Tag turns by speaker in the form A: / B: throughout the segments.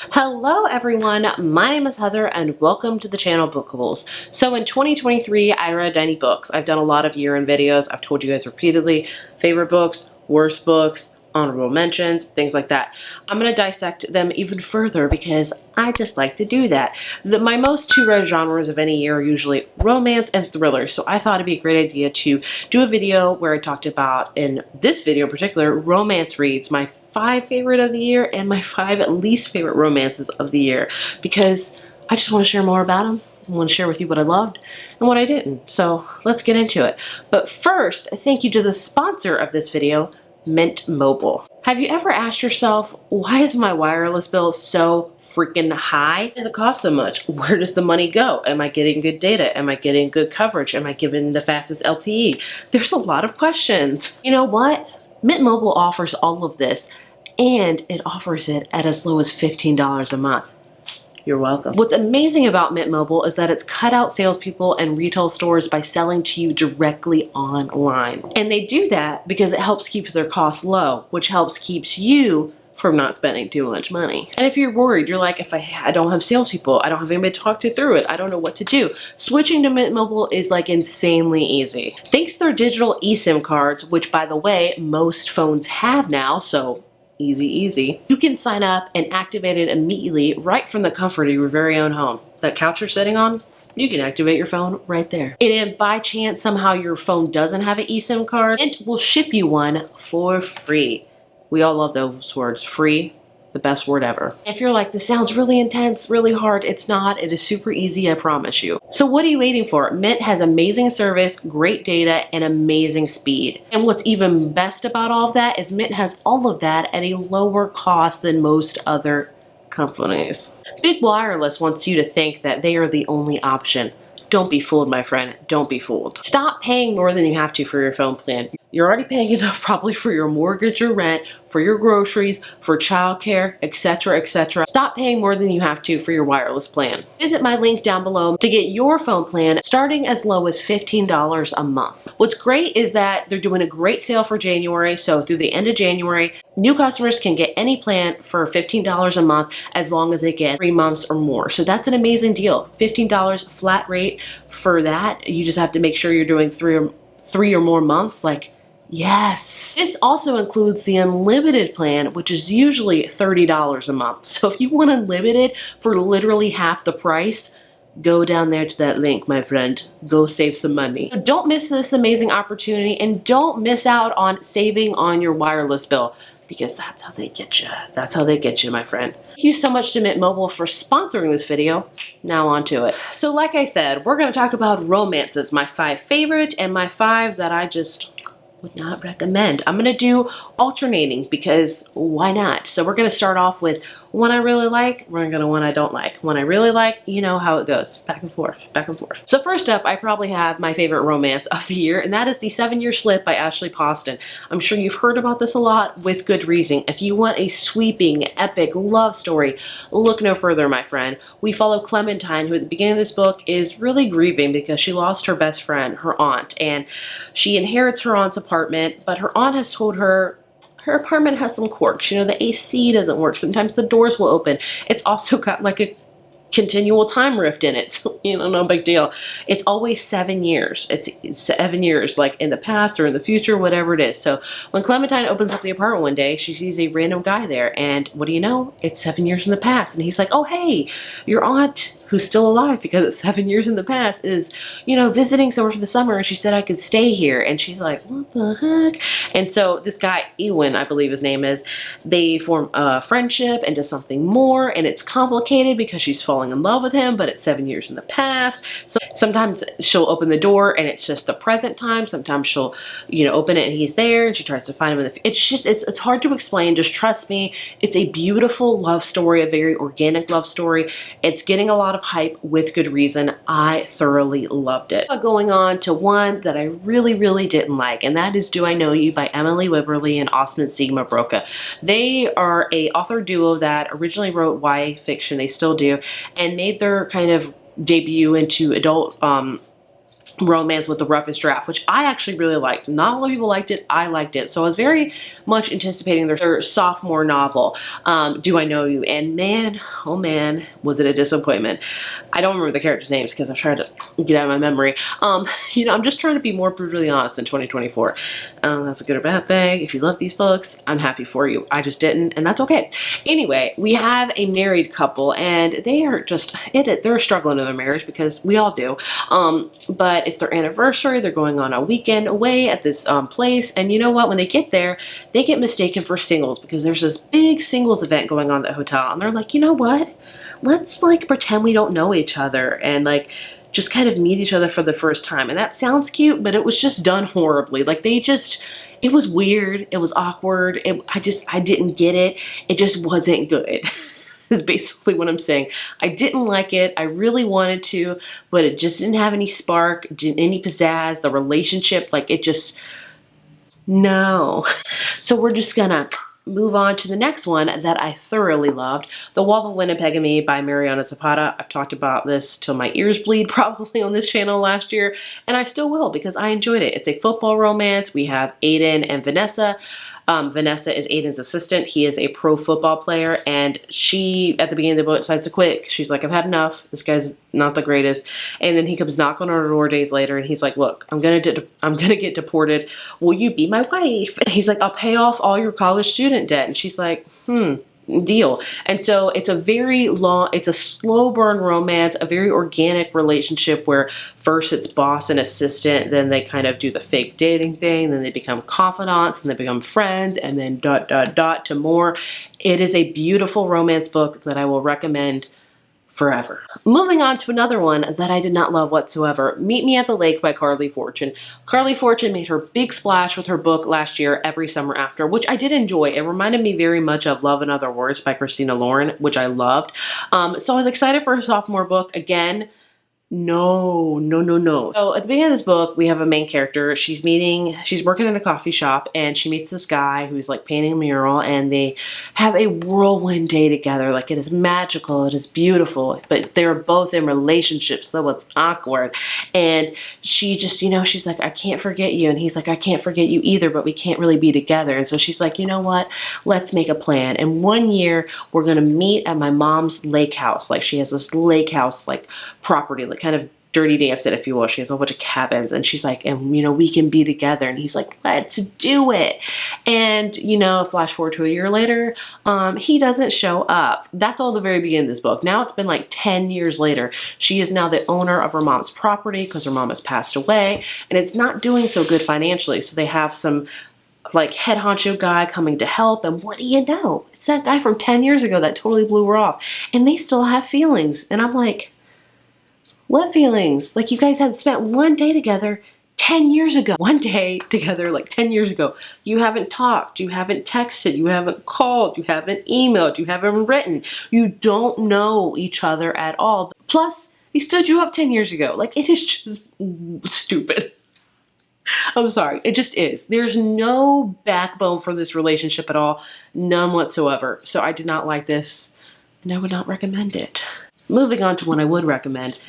A: Hello everyone, my name is Heather and welcome to the channel Bookables. So in 2023 I read many books. I've done a lot of year-end videos. I've told you guys repeatedly, favorite books, worst books, honorable mentions, things like that. I'm going to dissect them even further because I just like to do that. My most two read genres of any year are usually romance and thriller, so I thought it'd be a great idea to do a video where I talked about, in this video in particular, romance reads, my 5 favorite of the year and my 5 least favorite romances of the year, because I just want to share more about them. I want to share with you what I loved and what I didn't. So let's get into it. But first, thank you to the sponsor of this video, Mint Mobile. Have you ever asked yourself, why is my wireless bill so freaking high? Why does it cost so much? Where does the money go? Am I getting good data? Am I getting good coverage? Am I given the fastest LTE? There's a lot of questions. You know what? Mint Mobile offers all of this, and it offers it at as low as $15 a month. You're welcome. What's amazing about Mint Mobile is that it's cut out salespeople and retail stores by selling to you directly online. And they do that because it helps keep their costs low, which helps keeps you from not spending too much money. And if you're worried, you're like, if I don't have salespeople, I don't have anybody to talk to through it, I don't know what to do, switching to Mint Mobile is like insanely easy. Thanks to their digital eSIM cards, which by the way, most phones have now, so easy. You can sign up and activate it immediately right from the comfort of your very own home. That couch you're sitting on, you can activate your phone right there. And if by chance somehow your phone doesn't have an eSIM card, it will ship you one for free. We all love those words, free, the best word ever. If you're like, this sounds really intense, really hard, it's not. It is super easy, I promise you. So what are you waiting for? Mint has amazing service, great data, and amazing speed. And what's even best about all of that is Mint has all of that at a lower cost than most other companies. Big Wireless wants you to think that they are the only option. Don't be fooled, my friend. Don't be fooled. Stop paying more than you have to for your phone plan. You're already paying enough probably for your mortgage or rent, for your groceries, for childcare, etc., etc. Stop paying more than you have to for your wireless plan. Visit my link down below to get your phone plan starting as low as $15 a month. What's great is that they're doing a great sale for January, so through the end of January, new customers can get any plan for $15 a month as long as they get 3 months or more. So that's an amazing deal. $15 flat rate for that. You just have to make sure you're doing three or more months. Like, yes. This also includes the unlimited plan, which is usually $30 a month. So if you want unlimited for literally half the price, go down there to that link, my friend. Go save some money. So don't miss this amazing opportunity, and don't miss out on saving on your wireless bill, because that's how they get you. That's how they get you, my friend. Thank you so much to Mint Mobile for sponsoring this video. Now on to it. So like I said, we're gonna talk about romances, my 5 favorite and my 5 that I just would not recommend. I'm gonna do alternating because why not? So we're gonna start off with one I really like, we're gonna go to one I don't like. One I really like, you know how it goes, back and forth, back and forth. So first up, I probably have my favorite romance of the year, and that is The 7-Year Slip by Ashley Poston. I'm sure you've heard about this a lot with good reason. If you want a sweeping, epic love story, look no further, my friend. We follow Clementine, who at the beginning of this book is really grieving because she lost her best friend, her aunt, and she inherits her aunt's apartment, but her aunt has told her her apartment has some quirks. You know, the AC doesn't work. Sometimes the doors will open. It's also got like a continual time rift in it, so you know, no big deal. It's always 7 years. It's 7 years, like in the past or in the future, whatever it is. So when Clementine opens up the apartment one day, she sees a random guy there, and what do you know? It's 7 years in the past, and he's like, "Oh hey, your aunt, who's still alive because it's 7 years in the past, is, you know, visiting somewhere for the summer, and she said I could stay here." And she's like, "What the heck?" And so this guy, Ewan, I believe his name is, they form a friendship into something more, and it's complicated because she's falling in love with him, but it's 7 years in the past. So sometimes she'll open the door and it's just the present time. Sometimes she'll, you know, open it and he's there, and she tries to find him in the it's hard to explain. Just trust me. It's a beautiful love story, a very organic love story. It's getting a lot of hype with good reason. I thoroughly loved it. Going on to one that I really didn't like, and that is Do I Know You by Emily Wibberley and Osman Sigma Broca. They are a author duo that originally wrote YA fiction, they still do, and made their kind of debut into adult romance with the roughest draft, which I actually really liked. Not a lot of people liked it. I liked it. So I was very much anticipating their sophomore novel, Do I Know You? And man, oh man, was it a disappointment. I don't remember the characters' names because I've tried to get out of my memory. You know, I'm just trying to be more brutally honest in 2024. That's a good or bad thing. If you love these books, I'm happy for you. I just didn't, and that's okay. Anyway, we have a married couple, and they are just, they're struggling in their marriage because we all do. But it's their anniversary. They're going on a weekend away at this place. And you know what? When they get there, they get mistaken for singles because there's this big singles event going on at the hotel. And they're like, you know what? Let's like pretend we don't know each other and like just kind of meet each other for the first time. And that sounds cute, but it was just done horribly. Like it was weird. It was awkward. I didn't get it. It just wasn't good. Is basically what I'm saying. I didn't like it. I really wanted to, but it just didn't have any spark, didn't any pizzazz. The relationship, like it just, no. So we're just gonna move on to the next one that I thoroughly loved, The Wall of Winnipeg and Me by Mariana Zapata. I've talked about this till my ears bleed probably on this channel last year, and I still will because I enjoyed it. It's a football romance. We have Aiden and Vanessa. Vanessa is Aiden's assistant. He is a pro football player, and she, at the beginning of the book, decides to quit. She's like, I've had enough. This guy's not the greatest. And then he comes knocking on her door days later, and he's like, look, I'm gonna get deported. Will you be my wife? And he's like, I'll pay off all your college student debt. And she's like, deal. And so it's a slow burn romance, a very organic relationship where first it's boss and assistant, then they kind of do the fake dating thing, then they become confidants, and they become friends, and then ... to more. It is a beautiful romance book that I will recommend forever. Moving on to another one that I did not love whatsoever, Meet Me at the Lake by Carly Fortune. Carly Fortune made her big splash with her book last year, Every Summer After, which I did enjoy. It reminded me very much of Love and Other Words by Christina Lauren, which I loved. So I was excited for her sophomore book. Again, no. So at the beginning of this book, we have a main character. She's working in a coffee shop, and she meets this guy who's like painting a mural, and they have a whirlwind day together. Like, it is magical, it is beautiful, but they're both in relationships, so it's awkward. And she just, you know, she's like, I can't forget you. And he's like, I can't forget you either, but we can't really be together. And so she's like, you know what? Let's make a plan. And one year we're gonna meet at my mom's lake house. Like, she has this lake house, like, property, like kind of Dirty Dancing, if you will. She has a whole bunch of cabins, and she's like, and you know, we can be together. And he's like, let's do it. And you know, flash forward to a year later, he doesn't show up. That's all the very beginning of this book. Now it's been like 10 years later. She is now the owner of her mom's property because her mom has passed away, and it's not doing so good financially. So they have some like head honcho guy coming to help, and what do you know? It's that guy from 10 years ago that totally blew her off, and they still have feelings. And I'm like, what feelings? Like, you guys have spent one day together 10 years ago. One day together, like 10 years ago. You haven't talked, you haven't texted, you haven't called, you haven't emailed, you haven't written. You don't know each other at all. Plus, he stood you up 10 years ago. Like, it is just stupid. I'm sorry, it just is. There's no backbone for this relationship at all. None whatsoever. So I did not like this, and I would not recommend it. Moving on to one I would recommend,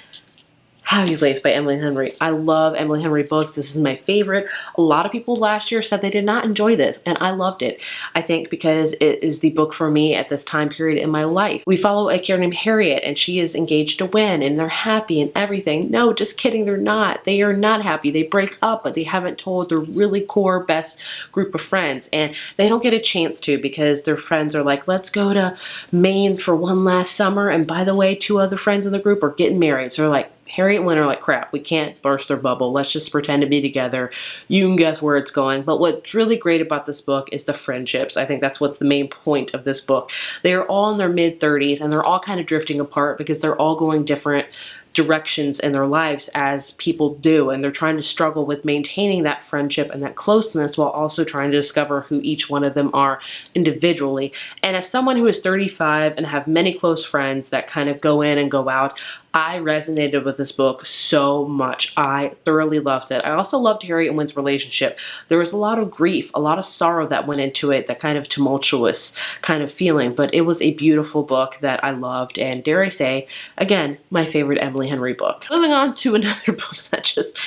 A: How You Lace by Emily Henry. I love Emily Henry books. This is my favorite. A lot of people last year said they did not enjoy this, and I loved it. I think because it is the book for me at this time period in my life. We follow a character named Harriet, and she is engaged to Win, and they're happy and everything. No, just kidding, they're not. They are not happy. They break up, but they haven't told their really core best group of friends, and they don't get a chance to because their friends are like, let's go to Maine for one last summer, and by the way, 2 other friends in the group are getting married. So they're like, Harriet and Win are like, crap, we can't burst their bubble. Let's just pretend to be together. You can guess where it's going. But what's really great about this book is the friendships. I think that's what's the main point of this book. They are all in their mid-30s, and they're all kind of drifting apart because they're all going different directions in their lives, as people do, and they're trying to struggle with maintaining that friendship and that closeness while also trying to discover who each one of them are individually. And as someone who is 35 and have many close friends that kind of go in and go out, I resonated with this book so much. I thoroughly loved it. I also loved Harriet and Win's relationship. There was a lot of grief, a lot of sorrow that went into it, that kind of tumultuous kind of feeling, but it was a beautiful book that I loved, and dare I say, again, my favorite Emily Emily Henry book. Moving on to another book that just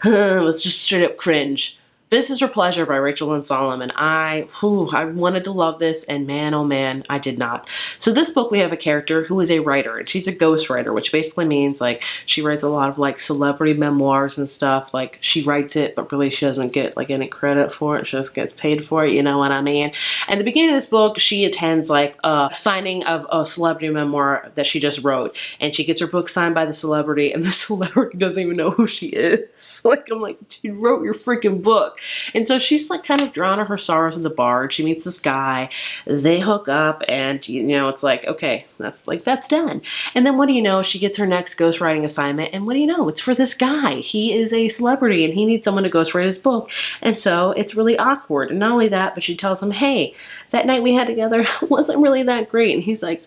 A: was just straight up cringe. Business or Pleasure by Rachel Lynn Solomon. I wanted to love this, and man, oh man, I did not. So this book, we have a character who is a writer, and she's a ghostwriter, which basically means like she writes a lot of like celebrity memoirs and stuff. Like she writes it, but really she doesn't get like any credit for it. She just gets paid for it, you know what I mean? And at the beginning of this book, she attends like a signing of a celebrity memoir that she just wrote, and she gets her book signed by the celebrity, and the celebrity doesn't even know who she is. Like, I'm like, you wrote your freaking book. And so she's like kind of drowning her sorrows in the bar. She meets this guy, they hook up, and you know, it's like, okay, that's done. And then what do you know, she gets her next ghostwriting assignment, and what do you know, it's for this guy. He is a celebrity and he needs someone to ghostwrite his book. And so it's really awkward. And not only that, but she tells him, hey, that night we had together wasn't really that great. And he's like,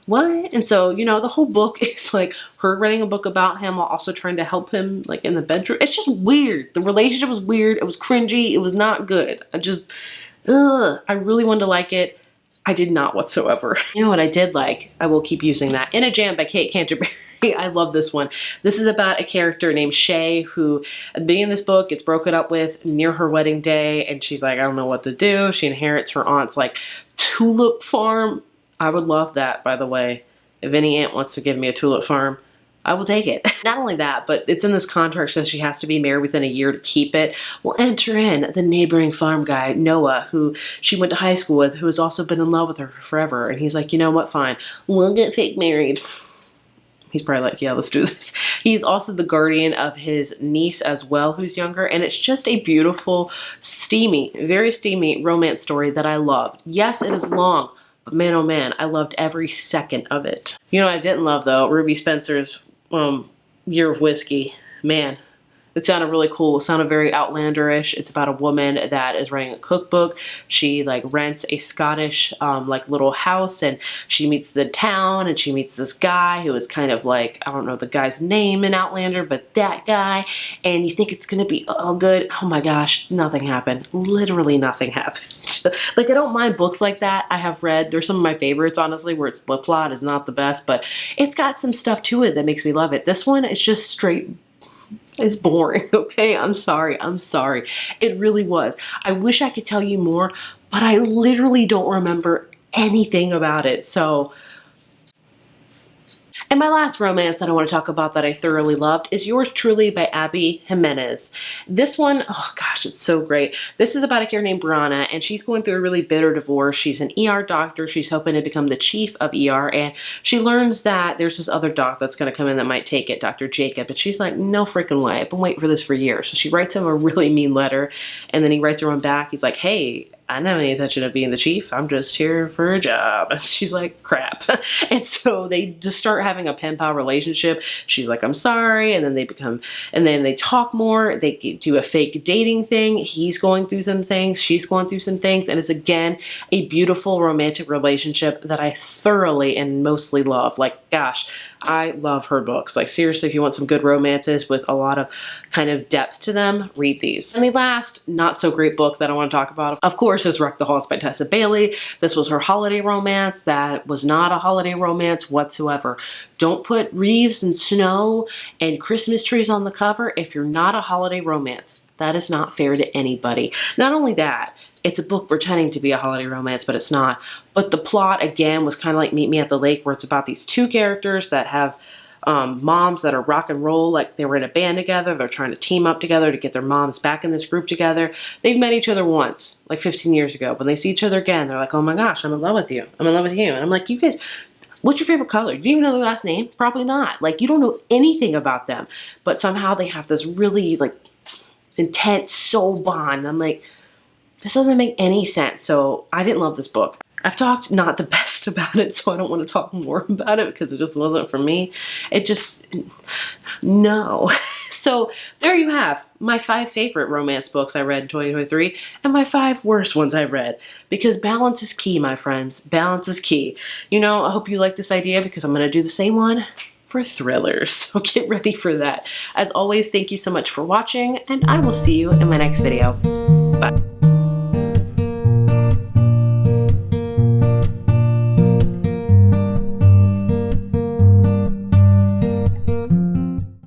A: what? And so, you know, the whole book is like her writing a book about him while also trying to help him like in the bedroom. It's just weird. The relationship was weird. It was cringy. It was not good. I really wanted to like it. I did not whatsoever. You know what I did like? I will keep using that. In a Jam by Kate Canterbury. I love this one. This is about a character named Shay who at the beginning of this book gets broken up with near her wedding day, and she's like, I don't know what to do. She inherits her aunt's like tulip farm. I would love that, by the way. If any aunt wants to give me a tulip farm, I will take it. Not only that, but it's in this contract says she has to be married within a year to keep it. Well, enter in the neighboring farm guy, Noah, who she went to high school with, who has also been in love with her forever. And he's like, you know what, fine, we'll get fake married. He's probably like, yeah, let's do this. He's also the guardian of his niece as well, who's younger. And it's just a beautiful, steamy, very steamy romance story that I loved. Yes, it is long. But man, oh man, I loved every second of it. You know what I didn't love though? Ruby Spencer's Year of Whiskey. Man, it sounded really cool. It sounded very outlanderish. It's about a woman that is writing a cookbook. She like rents a Scottish like little house, and she meets the town, and she meets this guy who is kind of like, I don't know the guy's name in Outlander, but that guy. And you think it's gonna be all good. Oh my gosh, nothing happened. Literally nothing happened. Like, I don't mind books like that. I have read, they're some of my favorites, honestly, where it's the plot is not the best, but it's got some stuff to it that makes me love it. This one, it's just straight, it's boring, okay? I'm sorry. It really was. I wish I could tell you more, but I literally don't remember anything about it, so. And my last romance that I want to talk about that I thoroughly loved is Yours Truly by Abby Jimenez. This one, oh gosh, it's so great. This is about a character named Brianna, and she's going through a really bitter divorce. She's an ER doctor. She's hoping to become the chief of ER, and she learns that there's this other doc that's going to come in that might take it, Dr. Jacob, and she's like, no freaking way. I've been waiting for this for years. So she writes him a really mean letter, and then he writes her one back. He's like, hey, I don't have any intention of being the chief. I'm just here for a job. And she's like, crap. And so they just start having a pen pal relationship. She's like, I'm sorry. And then they talk more. They do a fake dating thing. He's going through some things. She's going through some things. And it's again, a beautiful romantic relationship that I thoroughly and mostly love. Like, gosh, I love her books. Like, seriously, if you want some good romances with a lot of kind of depth to them, read these. And the last not so great book that I want to talk about, of course, is Wreck the Halls by Tessa Bailey. This was her holiday romance. That was not a holiday romance whatsoever. Don't put Reeves and snow and Christmas trees on the cover if you're not a holiday romance. That is not fair to anybody. Not only that, it's a book pretending to be a holiday romance, but it's not. But the plot, again, was kind of like Meet Me at the Lake, where it's about these two characters that have moms that are rock and roll, like they were in a band together. They're trying to team up together to get their moms back in this group together. They've met each other once, like 15 years ago. When they see each other again, they're like, oh my gosh, I'm in love with you. I'm in love with you. And I'm like, you guys, what's your favorite color? Do you even know their last name? Probably not. Like, you don't know anything about them. But somehow they have this really, like, intense soul bond. I'm like, this doesn't make any sense. So I didn't love this book. I've talked not the best about it, so I don't want to talk more about it because it just wasn't for me. It just, no. So there you have my 5 favorite romance books I read in 2023 and my 5 worst ones I read, because balance is key, my friends. Balance is key. You know, I hope you like this idea because I'm going to do the same one for thrillers. So get ready for that. As always, thank you so much for watching, and I will see you in my next video. Bye.